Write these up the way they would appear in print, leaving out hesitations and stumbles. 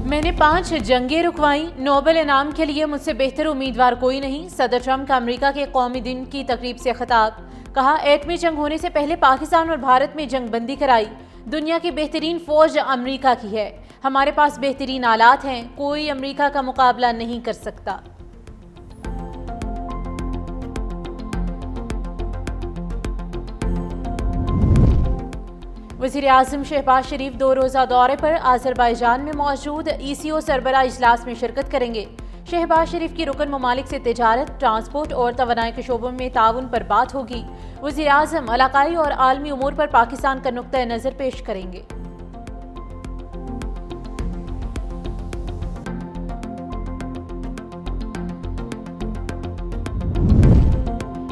मैंने 5 जंगें रुकवाई, नोबेल इनाम के लिए मुझसे बेहतर उम्मीदवार कोई नहीं। सदर ट्रंप का अमेरिका के कौमी दिन की तकरीब से खिताब। कहा, एटमी जंग होने से पहले पाकिस्तान और भारत में जंग बंदी कराई। दुनिया की बेहतरीन फौज अमेरिका की है। हमारे पास बेहतरीन आलात हैं, कोई अमेरिका का मुकाबला नहीं कर सकता। वज़ीर-ए-आज़म शहबाज शरीफ 2 रोज़ा दौरे पर आज़रबाईजान में मौजूद ECO सरबराह इजलास में शिरकत करेंगे। शहबाज शरीफ की रुकन ममालिक से तिजारत, ट्रांसपोर्ट और तवानाई के शोबों में ताउन पर बात होगी। वज़ीर-ए-आज़म इलाकाई और आलमी उमूर पर पाकिस्तान का नुक्ता नज़र पेश करेंगे।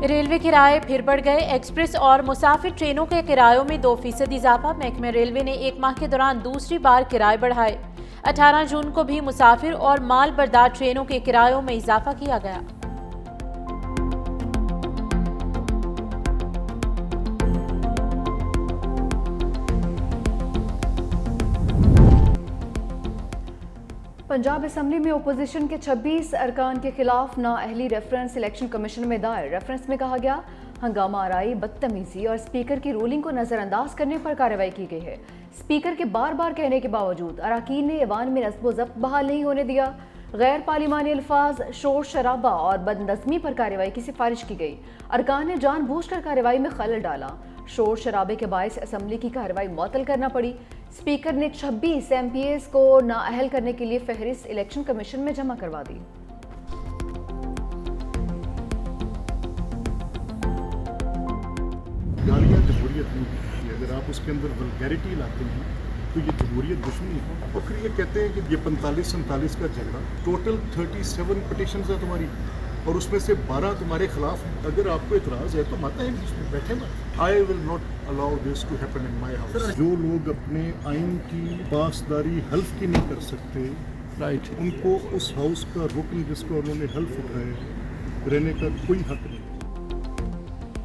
रेलवे किराए फिर बढ़ गए। एक्सप्रेस और मुसाफिर ट्रेनों के किरायों में 2% इजाफा। महकमे रेलवे ने 1 माह के दौरान दूसरी बार किराए बढ़ाए। 18 जून को भी मुसाफिर और माल बरदार ट्रेनों के किरायों में इजाफा किया गया। पंजाब असम्बली में अपोजिशन के 26 अरकान के खिलाफ नाअहली रेफरेंस इलेक्शन कमीशन में दायर। रेफरेंस में कहा गया, हंगामा आराई, बदतमीजी और स्पीकर की रूलिंग को नज़रअंदाज करने पर कार्रवाई की गई है। स्पीकर के बार बार कहने के बावजूद अरकान ने ऐवान में नस्ब व ज़ब्त बहाल नहीं होने दिया। गैर पार्लिमानी अल्फाज, शोर शराबा और बदनज़मी पर कार्रवाई की सिफारिश की गई। अरकान ने जानबूझकर कार्रवाई में खलल डाला। शोर शराबे के बायस असम्बली की कार्रवाई मुअत्तल करना पड़ी। स्पीकर ने 26 MPs को नाअहल करने के लिए फहरिस्त इलेक्शन कमीशन में जमा करवा दी। गालियाँ जमहूरियत नहीं होती। अगर आप उसके अंदर वल्गैरिटी लाते हैं तो ये जमहूरियत दुश्मनी है। और फिर ये कहते हैं कि ये 45-47 का झगड़ा, टोटल 37 पिटिशंस है तुम्हारी और उसमें से 12 तुम्हारे खिलाफ हैं। अगर आपको इतराज़ है तो मत आए बीच में, बैठे मत। I will not allow this to happen in my house. जो लोग अपने आइन की पासदारी हल्फ की नहीं कर सकते, राइट, उनको उस हाउस का रुकन जिसको उन्होंने हल्फ उठाए रहने का कोई हक नहीं।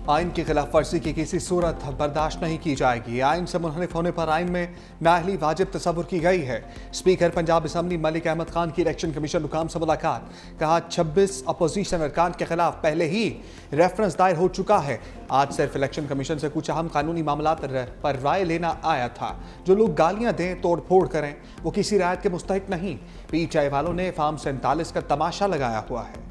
आइन की खिलाफ वर्जी की किसी सूरत बर्दाश्त नहीं की जाएगी। आइन से मुनहरिफ होने पर आइन में नाअहली वाजिब तस्वुर की गई है। स्पीकर पंजाब असम्बली मलिक अहमद खान की इलेक्शन कमीशन हुकाम से मुलाकात। कहा, 26 अपोजिशन अरकान के खिलाफ पहले ही रेफरेंस दायर हो चुका है। आज सिर्फ इलेक्शन कमीशन से कुछ अहम कानूनी मामला पर राय लेना आया था। जो लोग गालियां दें, तोड़ फोड़ करें, वो किसी रायत के मुस्तहिक नहीं। PTI वालों ने फार्म 47 का तमाशा लगाया हुआ है।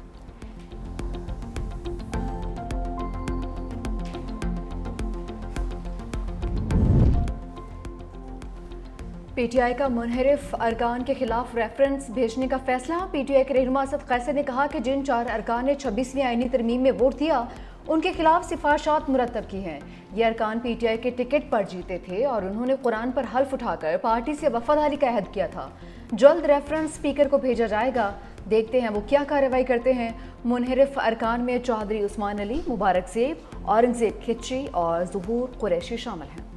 PTI का मुनहरिफ अरकान के खिलाफ रेफरेंस भेजने का फैसला। PTI के रहनुमा असद कैसर ने कहा कि जिन 4 अरकान ने 26वीं आईनी तरमीम में वोट दिया, उनके खिलाफ सिफारिशात मुरतब की हैं। ये अरकान PTI के टिकट पर जीते थे और उन्होंने कुरान पर हल्फ उठाकर पार्टी से वफादारी का अहद किया था। जल्द रेफरेंस स्पीकर को भेजा जाएगा। देखते हैं वो क्या कार्रवाई करते हैं। मुनहरिफ अरकान में चौधरी उस्मान अली, मुबारक ज़ेब, औरंगज़ेब खिच्ची और ज़ुहूर कुरैशी शामिल हैं।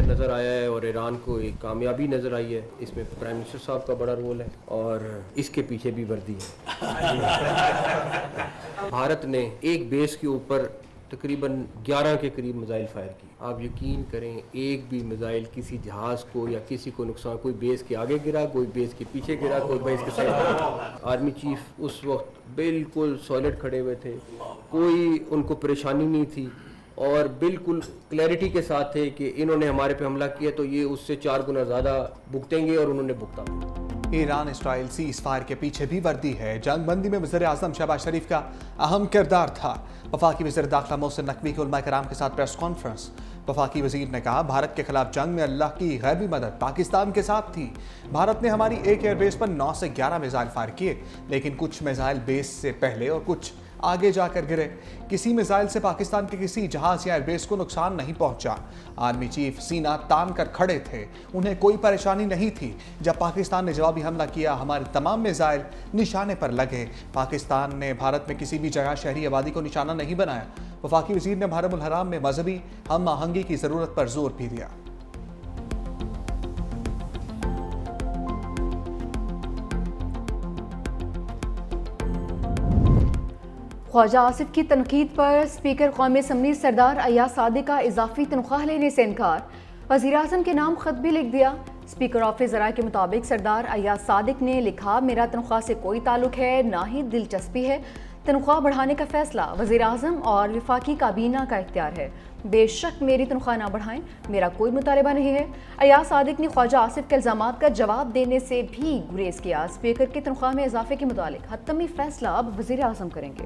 नज़र आया है और ईरान को एक कामयाबी नज़र आई है। इसमें प्राइम मिनिस्टर साहब का बड़ा रोल है और इसके पीछे भी वर्दी है। भारत ने एक बेस के ऊपर तकरीबन 11 के करीब मिसाइल फायर की। आप यकीन करें, एक भी मिसाइल किसी जहाज़ को या किसी को नुकसान, कोई बेस के आगे गिरा, कोई बेस के पीछे गिरा, कोई बेस के साइड। आर्मी चीफ उस वक्त बिल्कुल सॉलिड खड़े हुए थे, कोई उनको परेशानी नहीं थी और बिल्कुल क्लैरिटी के साथ थे कि इन्होंने हमारे पे हमला किया तो ये उससे 4 गुना ज़्यादा भुगतेंगे और उन्होंने भुगता। ईरान इसराइल सीज़ फायर के पीछे भी वर्दी है। जंग बंदी में वज़ीर-ए-आज़म शहबाज शरीफ का अहम किरदार था। वफाकी वज़ीर दाखिला मोहसिन नकवी के उलमा कराम के साथ प्रेस कॉन्फ्रेंस। वफाकी वज़ीर ने कहा, भारत के खिलाफ जंग में अल्लाह की गैबी मदद पाकिस्तान के साथ थी। भारत ने हमारी एक एयरबेस पर 9 से 11 मिसाइल फायर किए, लेकिन कुछ मिसाइल बेस से पहले और कुछ आगे जाकर गिरे। किसी मिसाइल से पाकिस्तान के किसी जहाज या एयरबेस को नुकसान नहीं पहुंचा। आर्मी चीफ सीना तान कर खड़े थे, उन्हें कोई परेशानी नहीं थी। जब पाकिस्तान ने जवाबी हमला किया, हमारे तमाम मिसाइल निशाने पर लगे। पाकिस्तान ने भारत में किसी भी जगह शहरी आबादी को निशाना नहीं बनाया। वफाकी वजीर ने मुहर्रमुल हराम में मजहबी हम आहंगी की जरूरत पर जोर भी दिया। ख्वाजा आसिफ की तनकीद पर स्पीकर कौमी असम्बली सरदार अय्याज सादिक का इजाफी तनख्वाह लेने से इनकार, वज़ीर आज़म के नाम खत भी लिख दिया। स्पीकर ऑफिस ज़राए के मुताबिक सरदार अय्याज सादिक ने लिखा, मेरा तनख्वाह से कोई ताल्लुक है, ना ही दिलचस्पी है। तनख्वाह बढ़ाने का फैसला वज़ीर आज़म और वफाकी काबीना का इख्तियार है। बेशक मेरी तनख्वाह ना बढ़ाएं, मेरा कोई मुतालबा नहीं है। अय्याज सादिक ने ख्वाजा आसिफ के इल्ज़ामात का जवाब देने से भी गुरेज किया। स्पीकर की तनख्वाह में इजाफे के मुतालिक हतमी फैसला अब वज़ीर आज़म करेंगे।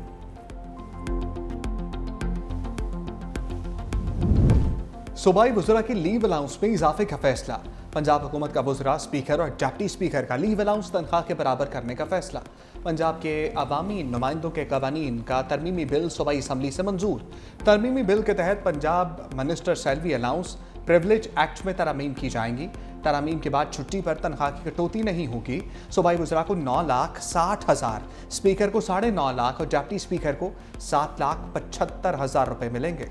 सूबाई वज़रा की लीव अलाउंस में इजाफे का फैसला। पंजाब हुकूमत का वज़रा, स्पीकर और डिप्टी स्पीकर का लीव अलाउंस तनख्वाह के बराबर करने का फैसला। पंजाब के अवामी नुमाइंदों के कवानीन का तरमीमी बिल सूबाई असम्बली से मंजूर। तरमीमी बिल के तहत Punjab minister salary allowance privilege act में तरामीम की जाएंगी। तरामीम के बाद छुट्टी पर तनख्वाह की कटौती नहीं होगी। सूबाई वज़रा को 9,60,000, स्पीकर को 9.5 लाख और डिप्टी स्पीकर को 7,75,000 रुपये मिलेंगे।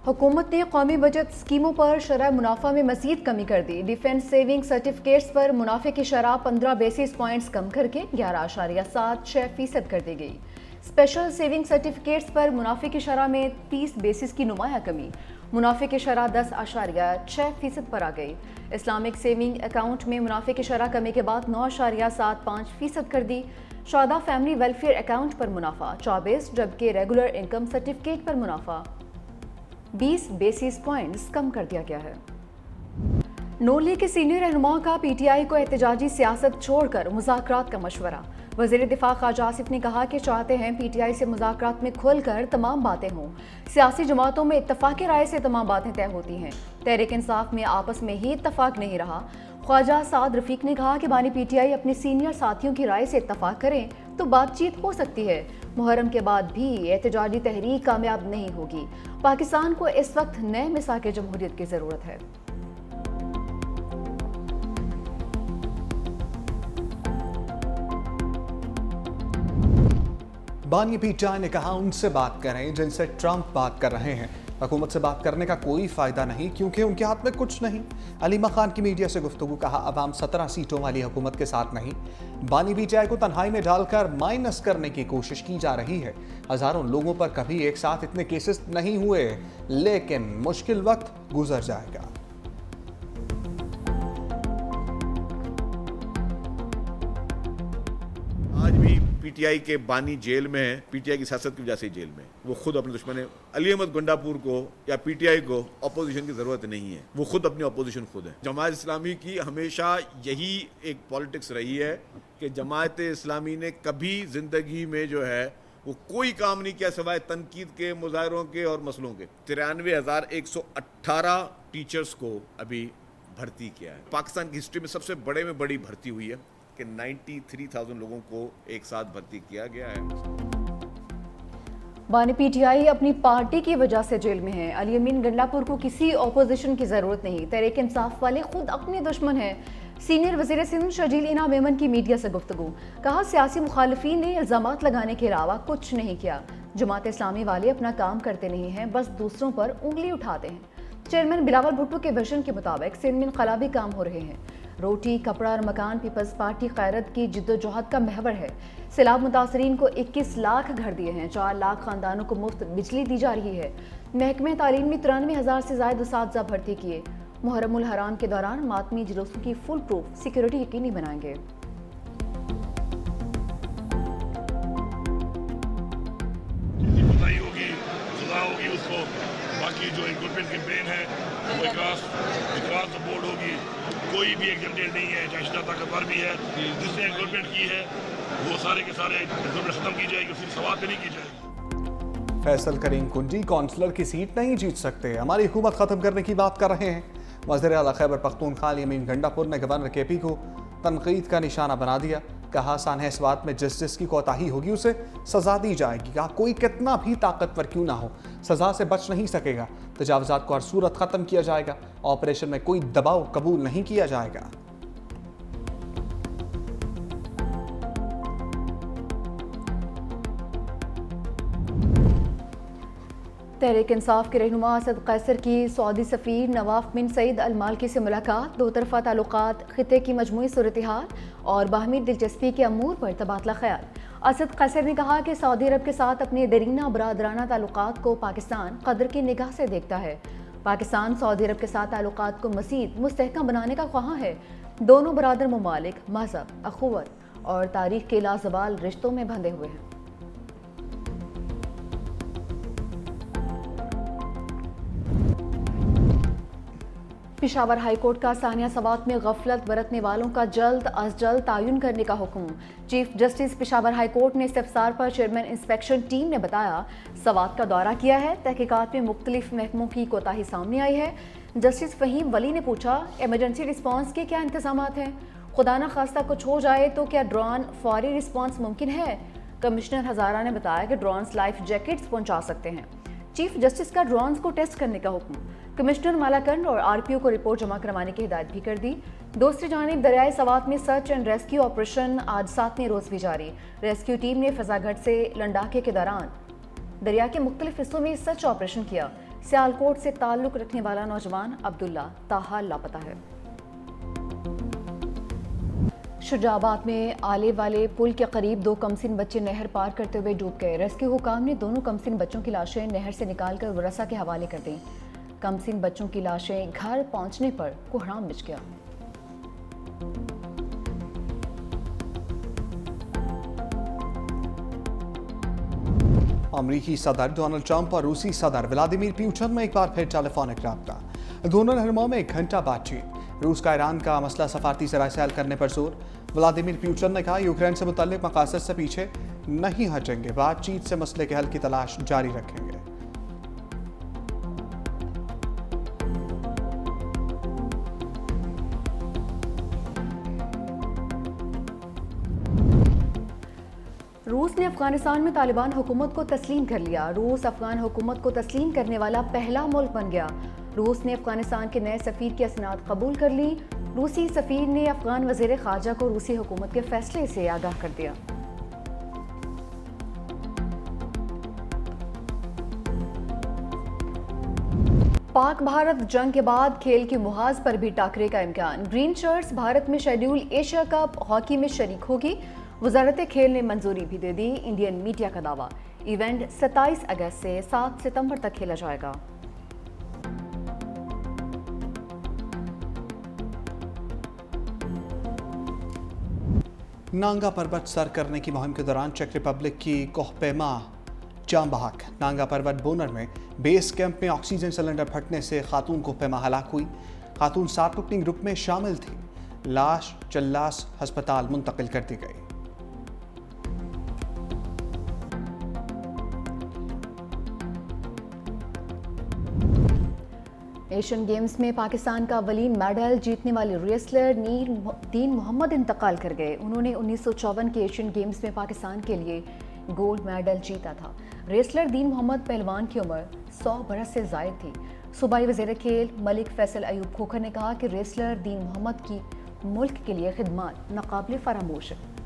हुकूमत ने कौमी बचत स्कीमों पर शरह मुनाफा में मजीद कमी कर दी। डिफेंस सेविंग सर्टिफिकेट्स पर मुनाफे की शरह 15 बेसिस पॉइंट्स कम करके 11.76% कर दी गई। स्पेशल सेविंग सर्टिफिकेट्स पर मुनाफे की शरह में 30 बेसिस की नुमाया कमी, मुनाफे की शरह 10.6% पर आ गई। इस्लामिक सेविंग अकाउंट में मुनाफे की शरह कमी के बाद 9.75% कर दी। शादा फैमिली वेलफेयर अकाउंट पर मुनाफा 24, जबकि रेगुलर इनकम सर्टिफिकेट पर मुनाफा 20 बेसिस पॉइंट्स कम कर दिया गया है। नून लीग के सीनियर रहनुमा का पीटीआई को एहतजाजी सियासत छोड़कर मुज़ाकरात का मशवरा। वज़ीर दिफा ख्वाजा आसिफ ने कहा कि चाहते हैं पीटीआई से मुज़ाकरात में खुलकर तमाम बातें हों। सियासी जमातों में इत्तफाक़ी राय से तमाम बातें तय होती हैं। तहरीक इंसाफ में आपस में ही इत्तफाक नहीं रहा। ख्वाजा साद रफीक ने कहा कि बानी पीटीआई अपने सीनियर साथियों की राय से इत्तफाक करें तो बातचीत हो सकती है। मुहर्रम के बाद भी एहतजाजी तहरीक कामयाब नहीं होगी। पाकिस्तान को इस वक्त नए मिसाक जमहूरियत की ज़रूरत है। बानी पीटीआई ने कहा, उनसे बात करें जिनसे ट्रंप बात कर रहे हैं। हुकूमत से बात करने का कोई फ़ायदा नहीं क्योंकि उनके हाथ में कुछ नहीं। अलीमा खान की मीडिया से गुफ्तगू, कहा अवाम 17 सीटों वाली हुकूमत के साथ नहीं। बानी पीटीआई को तन्हाई में डालकर माइनस करने की कोशिश की जा रही है। हज़ारों लोगों पर कभी एक साथ इतने केसेस नहीं हुए, लेकिन मुश्किल वक्त गुजर जाएगा। आज भी पीटीआई के बानी जेल में है, पीटीआई की सियासत की वजह से जेल में। वो खुद अपने दुश्मन है। अली अहमद गंडापुर को या पीटीआई को अपोजिशन की जरूरत नहीं है, वो खुद अपनी अपोजिशन खुद है। जमात इस्लामी की हमेशा यही एक पॉलिटिक्स रही है कि जमात इस्लामी ने कभी जिंदगी में जो है वो कोई काम नहीं किया सिवाय तनकीद के, मुजाहरों के और मसलों के। 93,118 टीचर्स को अभी भर्ती किया है। पाकिस्तान की हिस्ट्री में सबसे बड़े में बड़ी भर्ती हुई है कि 93,000 लोगों को एक साथ भर्ती किया गया है। बानी पीटीआई अपनी पार्टी की वजह से जेल में है। अली अमीन गंडापुर को किसी ऑपोजिशन की ज़रूरत नहीं। तहरीक इंसाफ वाले खुद अपने दुश्मन हैं। सीनियर वज़ीर सिंध शजील इना मेमन की मीडिया से गुफ्तगू, कहा सियासी मुखालिफिन ने इल्ज़ामात लगाने के अलावा कुछ नहीं किया। जमात इस्लामी वाले अपना काम करते नहीं हैं, बस दूसरों पर उंगली उठाते हैं। चेयरमैन बिलावल भुट्टो के विजन के मुताबिक सिंध में इनकलाबी काम हो रहे हैं। रोटी, कपड़ा और मकान पीपल्स पार्टी क़यादत की जिद्दोजहद का महवर है। सैलाब मुतासरीन को 21 लाख घर दिए हैं। 4 लाख ख़ानदानों को मुफ्त बिजली दी जा रही है। महकमे तालीम में 93,000 से ज़ायद उस्ताद भर्ती किए। मुहर्रमुल हराम के दौरान मातमी जुलूसों की फुल प्रूफ सिक्योरिटी यकीनी बनाएंगे। होगी, सजा होगी उसको। बाकी जो रिक्रूटमेंट कैंपेन है वो इकरार बोर्ड होगी। कोई भी एग्जामिनेट नहीं है, चाहे जितना ताकतवर भी है, जिसने रिक्रूटमेंट की है वो सारे के सारे रिक्रूटमेंट खत्म की जाएगी, फिर सवाल पे नहीं की जाएगी। फैसल करीम कुंजी कौंसलर की सीट नहीं जीत सकते, हमारी हुकूमत खत्म करने की बात कर रहे हैं। वज़ीर आला खैबर पख्तूनख्वा अली अमीन गंडापुर ने गवर्नर केपी को तनकीद का निशाना बना दिया। कहा सानह इस बात में जिस जिसकी कोताही होगी उसे सजा दी जाएगी। कहा कोई कितना भी ताकतवर क्यों ना हो, सजा से बच नहीं सकेगा। तजावुज़ात को हर सूरत ख़त्म किया जाएगा। ऑपरेशन में कोई दबाव कबूल नहीं किया जाएगा। तहरीक इंसाफ के रहनुमा असद कैसर की सऊदी सफ़ीर नवाफ बिन सईद अल मालकी से मुलाकात, दो तरफ़ा ताल्लुकात, खिते की मजमूई सूरत हाल और बाहमी दिलचस्पी के अमूर पर तबादला ख्याल। असद कैसर ने कहा कि सऊदी अरब के साथ अपने दरीना बरादराना ताल्लुकात को पाकिस्तान कदर की निगाह से देखता है। पाकिस्तान सऊदी अरब के साथ ताल्लुकात को मज़ीद मुस्तहकम बनाने का ख्वाह है। दोनों बरादर ममालिक मज़हब, अखुवत और तारीख के लाजवाल रिश्तों में बंधे हुए हैं। पेशावर हाईकोर्ट का सानिया सवात में गफलत बरतने वालों का जल्द अज जल्द तायुन करने का हुक्म। चीफ जस्टिस पेशावर हाईकोर्ट ने इस्तफसार पर चेयरमैन इंस्पेक्शन टीम ने बताया, सवात का दौरा किया है, तहकीकात में मुख्तलिफ महकमों की कोताही सामने आई है। जस्टिस फ़हीम वली ने पूछा, इमरजेंसी रिस्पॉन्स के क्या इंतजामात हैं? खुदा न खास्ता कुछ हो जाए तो क्या ड्रोन फौरी रिस्पॉन्स मुमकिन है? कमिश्नर हज़ारा ने बताया कि ड्रोन्स लाइफ जैकेट्स पहुँचा सकते हैं। चीफ जस्टिस का ड्रोन्स को टेस्ट करने का हुक्म। कमिश्नर मालाकंड और आरपीओ को रिपोर्ट जमा करवाने की हिदायत भी कर दी। दूसरी जानिब दरियाई सवात में सर्च एंड रेस्क्यू ऑपरेशन आज 7वें रोज़ भी जारी। रेस्क्यू टीम ने फजागढ़ से लंडाके के दौरान दरिया के मुख्तलिफ हिस्सों में सर्च ऑपरेशन किया। सियालकोट से ताल्लुक रखने वाला नौजवान अब्दुल्ला ताहाल लापता है। शुजाबाद में आले वाले पुल के करीब 2 कमसिन बच्चे नहर पार करते हुए डूब गए। रेस्क्यू हुकाम ने दोनों कमसिन बच्चों की लाशें नहर से निकालकर वरसा के हवाले कर दी। कमसिन बच्चों की लाशें घर पहुंचने पर कोहराम मच गया। अमरीकी सदर डोनाल्ड ट्रंप और रूसी सदर व्लादिमीर पुतिन में एक बार फिर टेलीफोनिक रब्ता। दोनों रहनुमाओं में 1 घंटा बातचीत। रूस का ईरान का मसला सफारती ज़राए से हल करने पर जोर। व्लादिमीर पुतिन ने कहा, यूक्रेन से मुतल्लिक मकासद से पीछे नहीं हटेंगे, बातचीत से मसले के हल की तलाश जारी रखेंगे। रूस ने अफगानिस्तान में तालिबान हुकूमत को तस्लीम कर लिया। रूस अफगान हुकूमत को तस्लीम करने वाला पहला मुल्क बन गया। रूस ने अफगानिस्तान के नए सफ़ीर की असनाद कबूल कर ली। रूसी सफ़ीर ने अफगान वज़ीर ख़ारजा को रूसी हुकूमत के फैसले से आगाह कर दिया। पाक भारत जंग के बाद खेल के मुहाज पर भी टाकरे का इम्कान। ग्रीन शर्ट्स भारत में शेड्यूल एशिया कप हॉकी में शरीक होगी। वजारत खेल ने मंजूरी भी दे दी। इंडियन मीडिया का दावा, इवेंट 27 अगस्त से 7 सितंबर तक खेला जाएगा। नांगा पर्वत सर करने की मुहिम के दौरान चेक रिपब्लिक की कोहपेमा जाम बहक। नांगा पर्वत बोनर में बेस कैंप में ऑक्सीजन सिलेंडर फटने से खातून कोहपेमा हलाक हुई। खातून 7 रुकनी ग्रुप में शामिल थी। लाश चल्लास अस्पताल मुंतकिल कर दी गई। एशियन गेम्स में पाकिस्तान का अव्वलीन मेडल जीतने वाले रेसलर दीन मोहम्मद इंतकाल कर गए। उन्होंने 1954 के एशियन गेम्स में पाकिस्तान के लिए गोल्ड मेडल जीता था। रेसलर दीन मोहम्मद पहलवान की उम्र 100 बरस से ज़ायद थी। सूबाई वज़ीर खेल मलिक फैसल अयूब खोखर ने कहा कि रेसलर दीन मोहम्मद की मुल्क के लिए खिदमत नाकाबिले फरामोश है।